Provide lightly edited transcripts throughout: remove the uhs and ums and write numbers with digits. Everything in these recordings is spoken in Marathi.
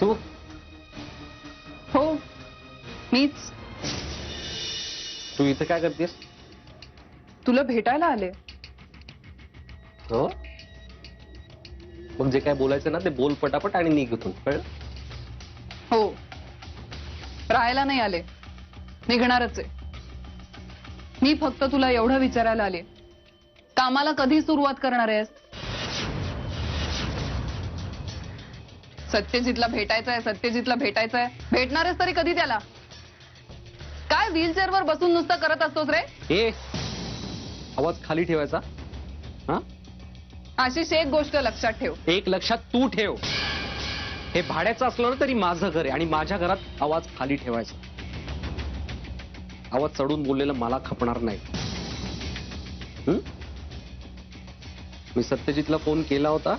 तू? हो मीच. तू इथे काय करतेस? तुला भेटायला आले. हो, मग जे काय बोलायचं ना ते बोल पटापट आणि निघ इथून, कळलं? हो, राहायला नाही आले, निघणारच आहे. मी फक्त तुला एवढं विचारायला आले, कामाला कधी सुरुवात करणार आहेस? सत्यजितला भेटायचंय, सत्यजितला भेटायचंय. भेटणार आहेस तरी कधी त्याला? काय व्हीलचेअरवर बसून नुसतं करत असतोस रे? ए, आवाज खाली ठेवायचा. हा, आशिष, एक गोष्ट लक्षात ठेव. एक लक्षात तू ठेव, हे भाड्याचं असलं ना तरी माझं घर आहे आणि माझ्या घरात आवाज खाली ठेवायचा. आवाज चढून बोललेलं मला खपणार नाही. मी सत्यजितला फोन केला होता,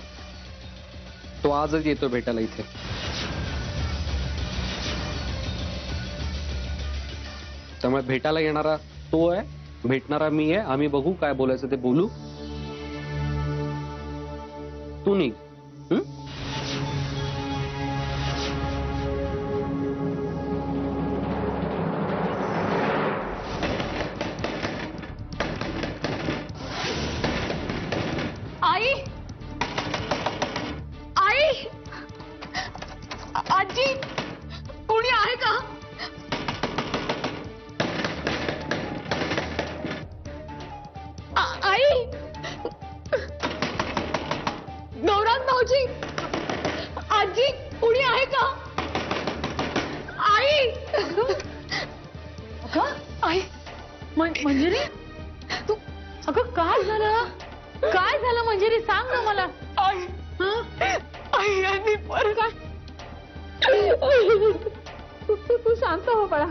तो आजच येतो भेटायला इथे. त्यामुळे भेटायला येणारा तो आहे, भेटणारा मी आहे. आम्ही बघू काय बोलायचं ते बोलू. तू निघ. आई, आई, आजी, कोणी आहे का? आई, गौरांग भाऊजी, आजी, कोणी आहे का? आई, आई, मंजिरी, तू अगं काय झालं? काय झालं मंजिरी, सांग ना मला. आई, आई आणि परत तू शांत हो बाळा.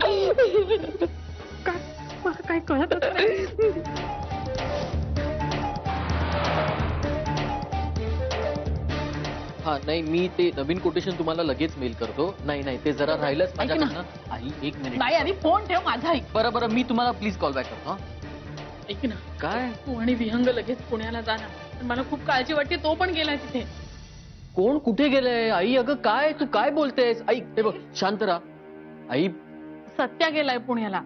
काय मला काय कळत नाही. हा नाही, मी ते नवीन कोटेशन तुम्हाला लगेच मेल करतो. नाही नाही, ते जरा राहिलंच माझ्याकडनं. आई एक मिनिट. नाही, आधी फोन ठेव माझा. ऐक बरं बरं, मी तुम्हाला प्लीज कॉल बॅक करतो. ऐक ना, काय? तू आणि विहंग लगेच पुण्याला जा ना. मला खूप काळजी वाटते, तो पण गेला तिथे. कोण कुठे गेलंय? आई अगं काय तू काय बोलतेस? आई हे बघ, शांत राहा. आई, सत्या गेलाय पुण्याला.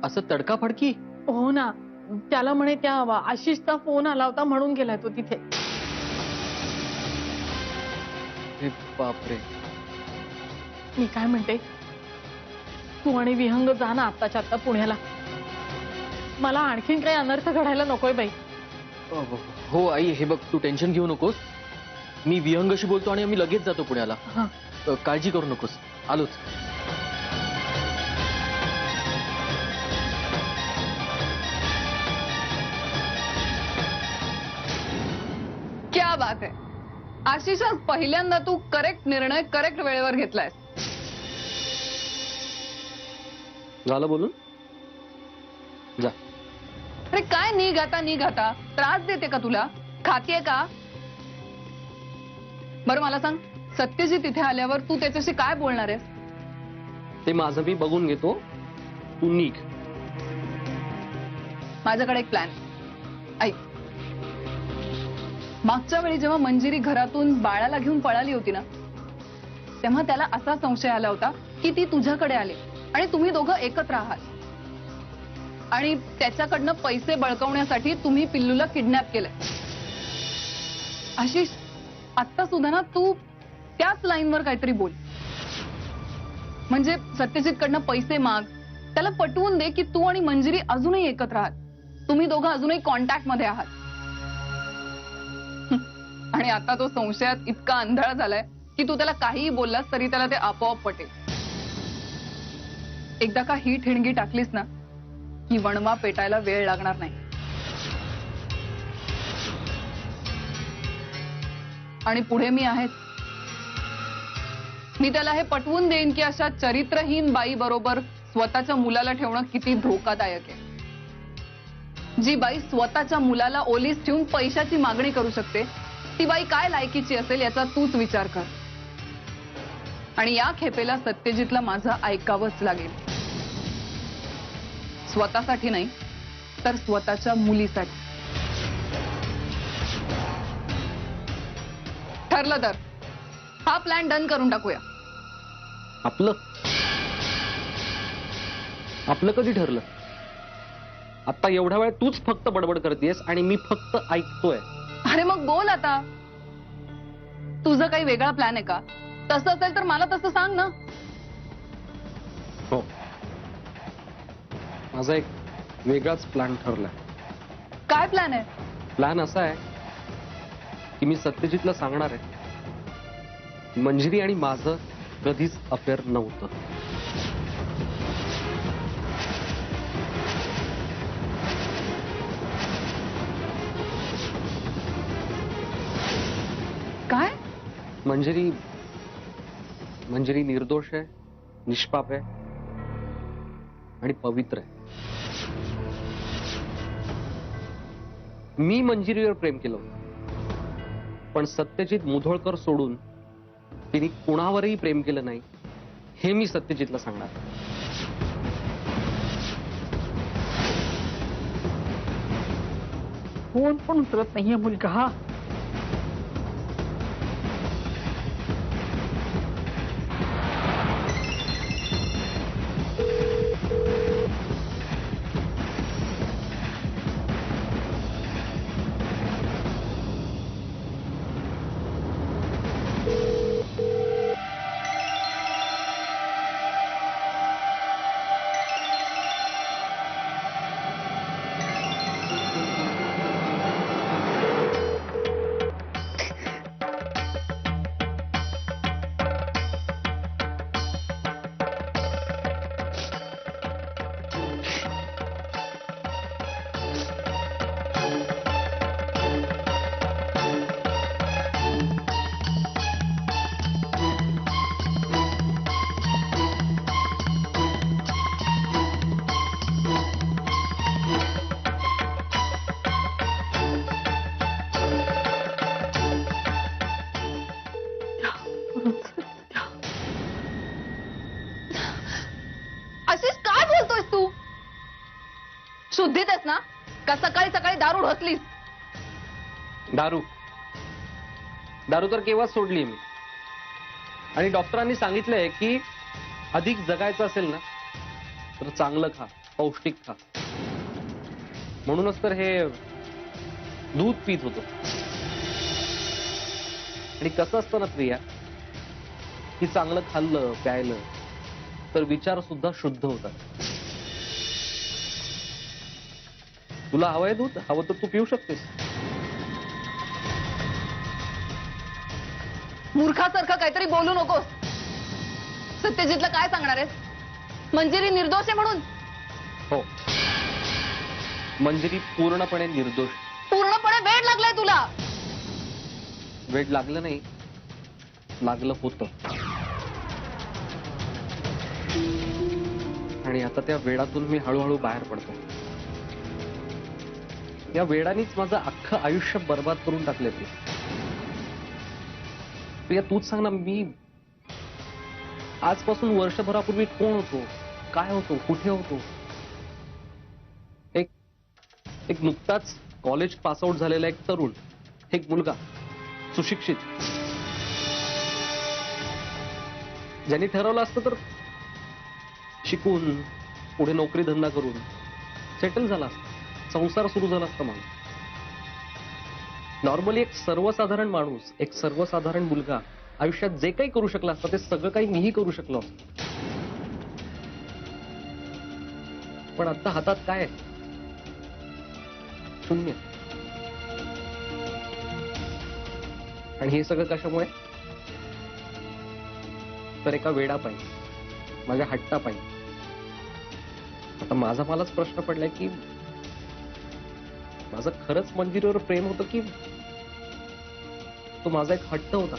असं तडकाफडकी? हो ना, त्याला म्हणे त्या आशिषचा फोन आला होता म्हणून गेलाय तो तिथे. हे बापरे. मी काय म्हणते, तू आणि विहंग जा ना आत्ताच्या आत्ता पुण्याला. मला आणखीन काही अनर्थ घडायला नकोय बाई. हो आई, हे बघ तू टेन्शन घेऊ नकोस. मी विहंगशी बोलतो आणि आम्ही लगेच जातो पुण्याला. काळजी करू नकोस, आलोच. क्या बात आहे आशिष, आज पहिल्यांदा तू करेक्ट निर्णय करेक्ट वेळेवर घेतलायस. झालं बोलून जा. अरे काय निघ आता, त्रास देते का तुला? खातीये का? बरं मला सांग, सत्यजित इथे आल्यावर तू त्याच्याशी काय बोलणार आहेस? ते माझं मी बघून घेतो, तू निघ. माझ्याकडे एक प्लॅन. ऐक, मागच्या वेळी जेव्हा मंजिरी घरातून बाळाला घेऊन पळाली होती ना, तेव्हा त्याला असा संशय आला होता की ती तुझ्याकडे आली आणि तुम्ही दोघं एकत्र आहात आणि त्याच्याकडनं पैसे बळकवण्यासाठी तुम्ही पिल्लूला किडनॅप केलंय. आशिष, आत्ता सुद्धा ना तू त्याच लाईनवर काहीतरी बोल. म्हणजे सत्यजितकडनं पैसे माग, त्याला पटवून दे की तू आणि मंजिरी अजूनही एकत्र आहात, तुम्ही दोघं अजूनही कॉन्टॅक्ट मध्ये आहात. आणि आता तो संशयात इतका आंधळा झालाय की तू त्याला काहीही बोललास तरी त्याला ते आपोआप पटेल. एकदा का ही ठिणगी टाकलीस ना की वणवा पेटायला वेळ लागणार नाही. आणि पुढे मी आहेच. मी त्याला हे पटवून देईन की अशा चरित्रहीन बाई बरोबर स्वतःच्या मुलाला ठेवणं किती धोकादायक आहे. जी बाई स्वतःच्या मुलाला ओलीस ठेवून पैशाची मागणी करू शकते, ती बाई काय लायकीची असेल याचा तूच विचार कर. आणि या खेपेला सत्यजितला माझं ऐकावंच लागेल. स्वतःसाठी नाही तर स्वतःच्या मुलीसाठी. ठरलं तर हा प्लॅन डन करून टाकूया. आपलं आपलं कधी ठरलं? आता एवढ्या वेळ तूच फक्त बडबड करतेस आणि मी फक्त ऐकतोय. अरे मग बोल आता. तुझं काही वेगळा प्लॅन आहे का? तसं असेल तर मला तसं सांग ना. हो, माझा एक वेगळाच प्लॅन ठरलाय. काय प्लॅन आहे? प्लॅन असा आहे की मी सत्यजितला सांगणार आहे मंजिरी आणि माझं कधीच अफेअर नव्हतं. काय? मंजिरी मंजिरी निर्दोष आहे, निष्पाप आहे आणि पवित्र आहे. मी मंजिरीवर प्रेम केलं होतं, पण सत्यजित मुधोळकर सोडून तिने कुणावरही प्रेम केलं नाही हे मी सत्यजितला सांगणार. फोन पण उचलत नाहीये मुलगा. आशिष काय बोलतोयस तू? शुद्धीत आहेस ना? का सकाळी सकाळी दारू ढोसलीस? दारू दारू तर केव्हाच सोडली मी. आणि डॉक्टरांनी सांगितलंय की अधिक जगायचं असेल ना तर चांगलं खा, पौष्टिक खा. म्हणूनच तर हे दूध पीत होतो. आणि कसं असतं ना प्रिया, की चांगलं खाल्लं प्यायलं तर विचार सुद्धा शुद्ध होतात. तुला हवंय दूध? हवं तर तू पिऊ शकतेस. मूर्खासारखं काहीतरी बोलू नकोस. सत्यजितला काय सांगणार आहेस? मंजिरी निर्दोष आहे म्हणून? हो, मंजिरी पूर्णपणे निर्दोष. पूर्णपणे वेड लागलाय तुला. वेड लागलं नाही, लागलं होतं. आणि आता त्या वेडातून मी हळूहळू बाहेर पडतो. या वेडानीच माझं अख्खं आयुष्य बर्बाद करून टाकले ते. प्रिया तूच सांग ना, मी आजपासून वर्षभरापूर्वी कोण होतो, काय होतो, कुठे होतो? एक नुकताच कॉलेज पास आउट झालेला एक तरुण, एक मुलगा, सुशिक्षित, ज्यांनी ठरवलं असतं तर शिकून पुढे नोकरी धंदा करून सेटल झाला असता, संसार सुरू झाला असता. माणूस नॉर्मली एक सर्वसाधारण माणूस, एक सर्वसाधारण मुलगा आयुष्यात जे काही करू शकला असता ते सगळं काही मीही करू शकलो असतो. पण आता हातात काय आहे? शून्य. आणि हे सगळं कशामुळे? तर एका वेडा पाहिजे, माझ्या हट्टा पाहिजे. आता माझा मलाच प्रश्न पडलाय की माझं खरंच मंजिरीवर प्रेम होतं की तो माझा एक हट्ट होता?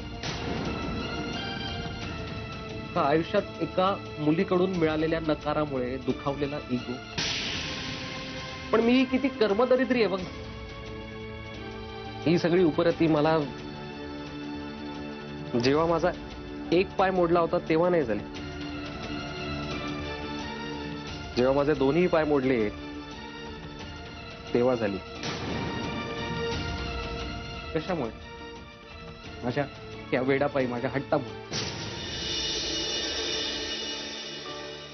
का आयुष्यात एका मुलीकडून मिळालेल्या नकारामुळे दुखावलेला इगो? पण मी किती कर्मदरिद्री आहे बघ. ही सगळी उपरती मला जेव्हा माझा एक पाय मोडला होता तेव्हा नाही झाली. जेव्हा माझे दोन्ही पाय मोडले तेव्हा झाली. कशामुळे? माझ्या सारख्या वेडापायी माझ्या हट्टामुळे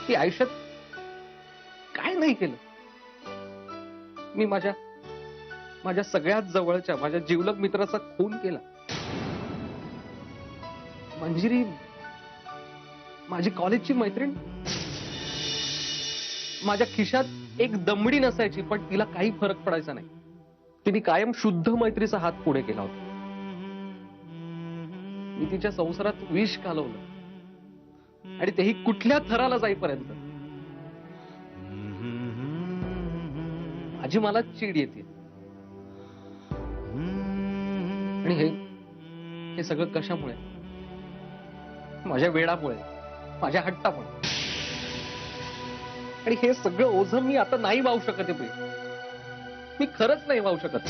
ती आयुष्यात काय नाही केलं. मी माझ्या सगळ्यात जवळच्या माझ्या जिवलग मित्राचा खून केला. मंजिरी माझी कॉलेजची मैत्रीण. माझ्या खिशात एक दमडी नसायची पण तिला काही फरक पडायचा नाही. तिने कायम शुद्ध मैत्रीचा हात पुढे केला होता. मी तिच्या संसारात विष घालवलं आणि तेही कुठल्या थराला जाईपर्यंत. माझी मला चीड येते. आणि हे सगळं कशामुळे? माझ्या वेडामुळे, माझ्या हट्टामुळे. आणि हे सगळं ओझं मी आता नाही वाहू शकत आहे. मी खरंच नाही वाहू शकत.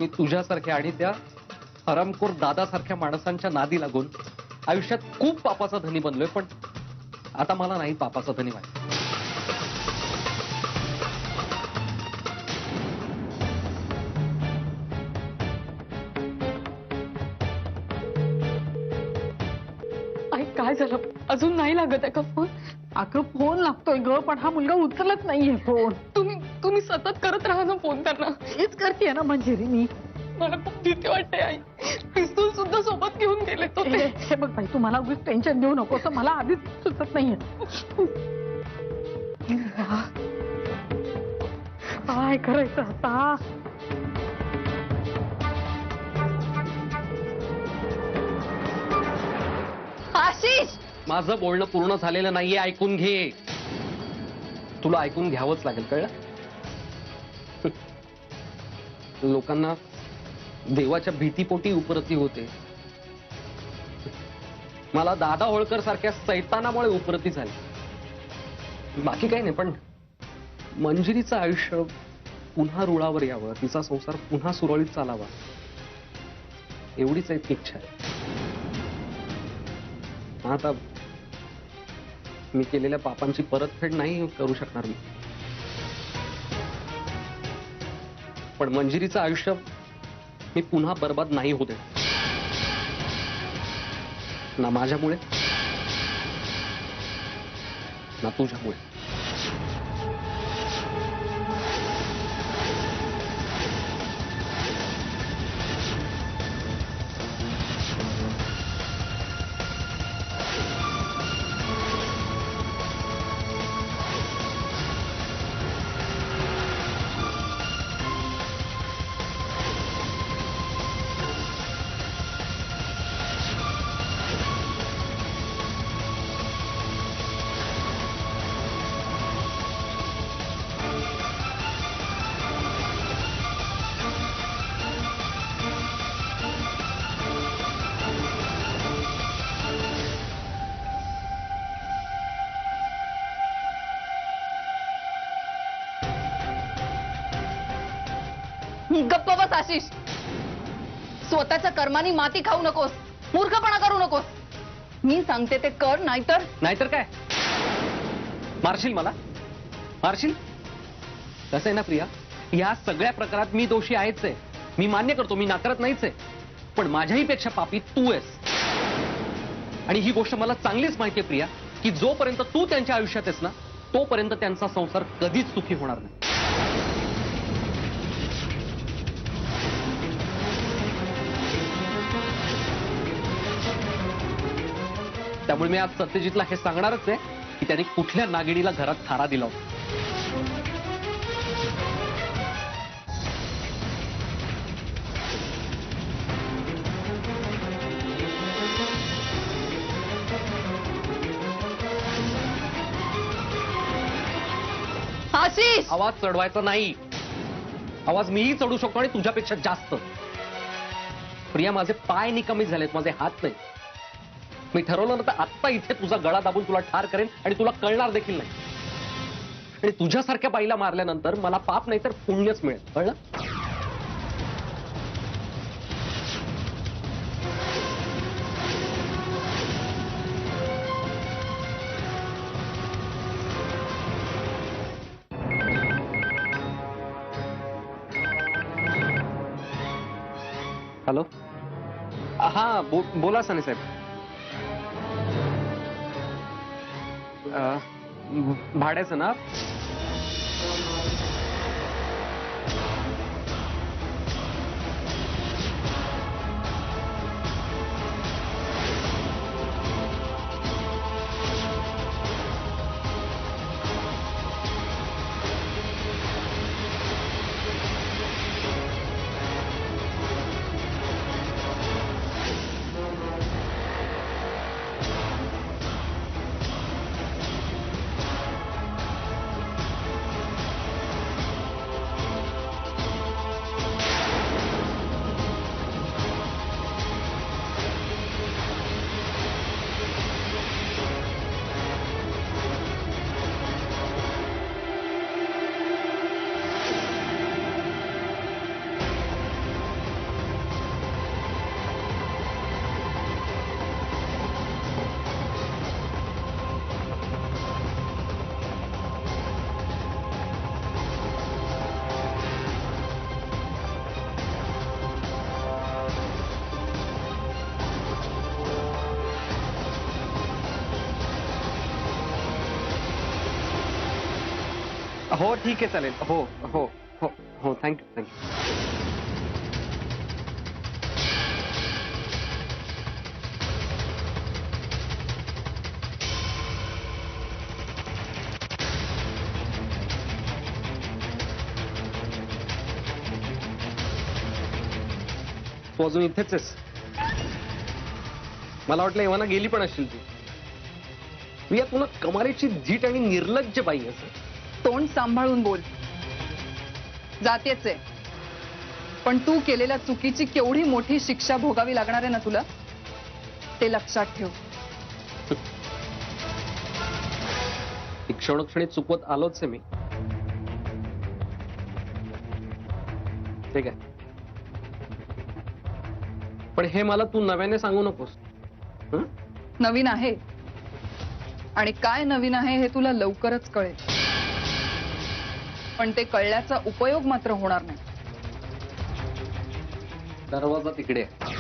मी तुझ्यासारख्या आणि त्या हरामखोर दादासारख्या माणसांच्या नादी लागून आयुष्यात खूप पापाचा धनी बनलोय. पण आता मला नाही पापाचा धनी व्हायचं. आई काय झालं? अजून नाही लागत आहे का फोन? अगं फोन लागतोय ग, पण हा मुलगा उचलत नाहीये फोन. तुम्ही सतत करत राहा ना फोन त्यांना. हेच करते ना मंजिरी मी. मला खूप भीती वाटते आई. पिस्तूल सुद्धा सोबत घेऊन गेले तो ते. हे बघ बाई, तू मला उगीच टेन्शन देऊ नको. तर मला आधीच सुचत नाहीये. काय करायचं आता? आशिष, माझं बोलणं पूर्ण झालेलं नाहीये. ऐकून घे. तुला ऐकून घ्यावंच लागेल, कळलं? लोकांना देवाच्या भीतीपोटी उपरती होते. मला दादा होळकर सारख्या सैतानामुळे उपरती झाली. बाकी काही नाही. पण मंजिरीचं आयुष्य पुन्हा रुळावर यावं, तिचा संसार पुन्हा सुरळीत चालावा, एवढीच एक इच्छा आहे. आता मी केलेल्या पापांची परतफेड नाही करू शकणार मी. पण मंजिरीचं आयुष्य मी पुन्हा बर्बाद नाही होते. ना माझ्यामुळे ना तुझ्यामुळे. गप्प बस आशिष. स्वतःच्या कर्मानी माती खाऊ नकोस. मूर्खपणा करू नकोस. मी सांगते ते कर, नाहीतर काय मारशील? मला मारशील? कसं आहे ना प्रिया, या सगळ्या प्रकारात मी दोषी आहेच आहे. मी मान्य करतो, मी नाकारत नाहीच आहे. पण माझ्याही पेक्षा पापी तू आहेस. आणि ही गोष्ट मला चांगलीच माहिती आहे प्रिया, की जोपर्यंत तू त्यांच्या आयुष्यात आहेस ना, तोपर्यंत त्यांचा संसार कधीच सुखी होणार नाही. त्यामुळे मी आज सत्यजितला हे सांगणारच आहे की त्याने कुठल्या नागिणीला घरात थारा दिला होता. आशिष, आवाज चढवायचा नाही. आवाज मीही चढू शकतो आणि तुझ्यापेक्षा जास्त. प्रिया, माझे पाय निकमी झालेत, माझे हात नाही. मी ठरवलं ना तर आत्ता इथे तुझा गळा दाबून तुला ठार करेन आणि तुला कळणार देखील नाही. आणि तुझ्यासारख्या बाईला मारल्यानंतर मला पाप नाही तर पुण्यच मिळेल, कळलं? हॅलो हा बोला सनी साहेब. भाड्याचं ना? हो ठीक आहे चालेल. हो हो हो हो थँक्यू थँक्यू. तू अजून इथेच आहेस? मला वाटलं एव्हाना गेली पण असशील तू. मी या तुला कमालीची झीट आणि निर्लज्ज बाई असं. तोंड सांभाळून बोल. जातेच आहे, पण तू केलेल्या चुकीची केवढी मोठी शिक्षा भोगावी लागणार आहे ना तुला, ते लक्षात ठेव. क्षणोक्षणी चुकवत आलोच आहे मी. ठीक आहे, पण हे मला तू नव्याने सांगू नकोस. हं? नवीन आहे आणि काय नवीन आहे हे तुला लवकरच कळेल, पण ते कळल्याचा उपयोग मात्र होणार नाही. दरवाजा तिकडे आहे.